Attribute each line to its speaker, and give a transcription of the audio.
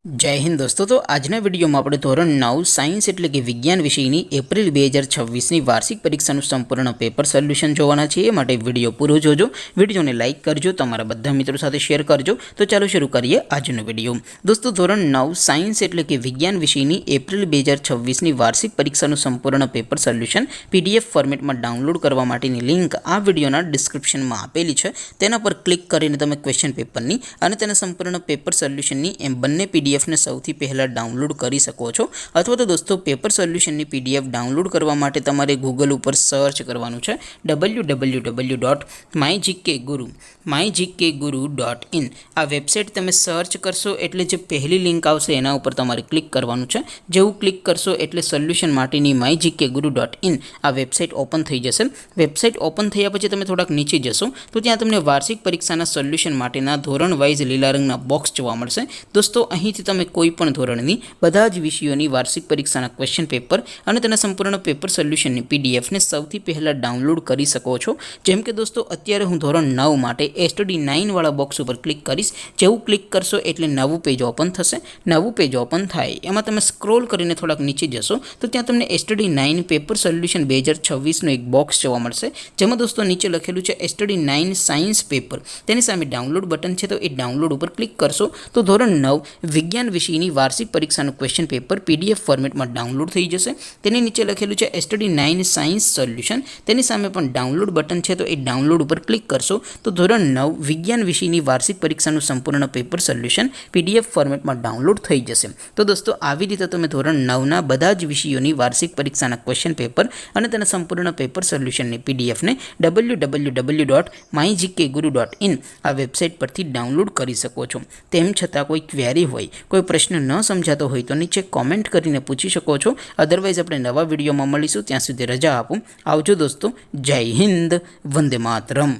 Speaker 1: जय हिंद दोस्तों। तो आजना विडियो में આપણે ધોરણ 9 સાયન્સ એટલે કે વિજ્ઞાન વિષયની એપ્રિલ 2026 ની વાર્ષિક પરીક્ષાનું સંપૂર્ણ પેપર સોલ્યુશન જોવાના છે। એ માટે વિડિયો પૂરો જોજો, વિડિયોને લાઈક કરજો, તમારા બધા મિત્રો સાથે શેર કરજો। તો ચાલો શરૂ કરીએ આજનો વિડિયો। દોસ્તો ધોરણ 9 સાયન્સ એટલે કે વિજ્ઞાન વિષયની એપ્રિલ 2026 ની વાર્ષિક પરીક્ષાનું સંપૂર્ણ પેપર સોલ્યુશન પીડીએફ ફોર્મેટમાં ડાઉનલોડ કરવા માટેની લિંક આ વિડિયોના ડિસ્ક્રિપ્શનમાં આપેલી છે। તેના પર ક્લિક કરીને તમે ક્વેશ્ચન પેપરની અને તેના સંપૂર્ણ પેપર સોલ્યુશનની એમ બંને પીડીએફ ने સૌથી પહેલા ડાઉનલોડ કરી શકો છો। અથવા તો દોસ્તો પેપર સોલ્યુશનની પીડીએફ ડાઉનલોડ કરવા માટે તમારે ગૂગલ ઉપર સર્ચ કરવાનું છે www.mygkguru.in। આ વેબસાઇટ તમે સર્ચ કરશો એટલે જે પહેલી લિંક આવશે એના ઉપર તમારે ક્લિક કરવાનું છે। જેવું ક્લિક કરશો એટલે સોલ્યુશન માટેની mygkguru.in આ વેબસાઇટ ઓપન થઈ જશે। વેબસાઇટ ઓપન થયા પછી તમે થોડાક નીચે જશો તો ત્યાં તમને વાર્ષિક પરીક્ષાના સોલ્યુશન માટેના ધોરણ વાઇઝ લીલા રંગના બોક્સ જોવા મળશે। દોસ્તો અહીંથી તમે કોઈપણ ધોરણની બધા જ વિષયોની વાર્ષિક પરીક્ષાના ક્વેશ્ચન પેપર અને તેના સંપૂર્ણ પેપર સોલ્યુશનની પીડીએફને સૌથી પહેલાં ડાઉનલોડ કરી શકો છો। જેમ કે દોસ્તો અત્યારે હું ધોરણ 9 માટે STD9 વાળા બોક્સ ઉપર ક્લિક કરીશ। જેવું ક્લિક કરશો એટલે નવું પેજ ઓપન થશે। નવું પેજ ઓપન થાય એમાં તમે સ્ક્રોલ કરીને થોડાક નીચે જશો તો ત્યાં તમને STD9 પેપર સોલ્યુશન 2026નું એક બોક્સ જોવા મળશે। જેમાં દોસ્તો નીચે લખેલું છે STD9 સાયન્સ પેપર। તેની સામે ડાઉનલોડ બટન છે, તો એ ડાઉનલોડ ઉપર ક્લિક કરશો તો ધોરણ 9 વિજ્ઞાન વિષયની વાર્ષિક પરીક્ષાનું ક્વેશ્ચન પેપર પીડીએફ ફોર્મેટમાં ડાઉનલોડ થઈ જશે। તેની નીચે લખેલું છે STD9 સાયન્સ સોલ્યુશન। તેની સામે પણ ડાઉનલોડ બટન છે, તો એ ડાઉનલોડ ઉપર ક્લિક કરશો તો ધોરણ 9 વિજ્ઞાન વિષયની વાર્ષિક પરીક્ષાનું સંપૂર્ણ પેપર સોલ્યુશન પીડીએફ ફોર્મેટમાં ડાઉનલોડ થઈ જશે। તો દોસ્તો આવી રીતે તમે ધોરણ 9ના બધા જ વિષયોની વાર્ષિક પરીક્ષાના ક્વેશ્ચન પેપર અને તેના સંપૂર્ણ પેપર સોલ્યુશનની પીડીએફને www.mygkguru.in આ વેબસાઇટ પરથી ડાઉનલોડ કરી શકો છો। તેમ છતાં કોઈ ક્વેરી હોય, કોઈ પ્રશ્ન ન સમજાતો હોય તો નીચે કોમેન્ટ કરીને પૂછી શકો છો। અધરવાઇઝ આપણે નવા વિડીયોમાં મળીશું, ત્યાં સુધી રજા આપો। આવજો દોસ્તો, જય હિન્દ, વંદે માતરમ।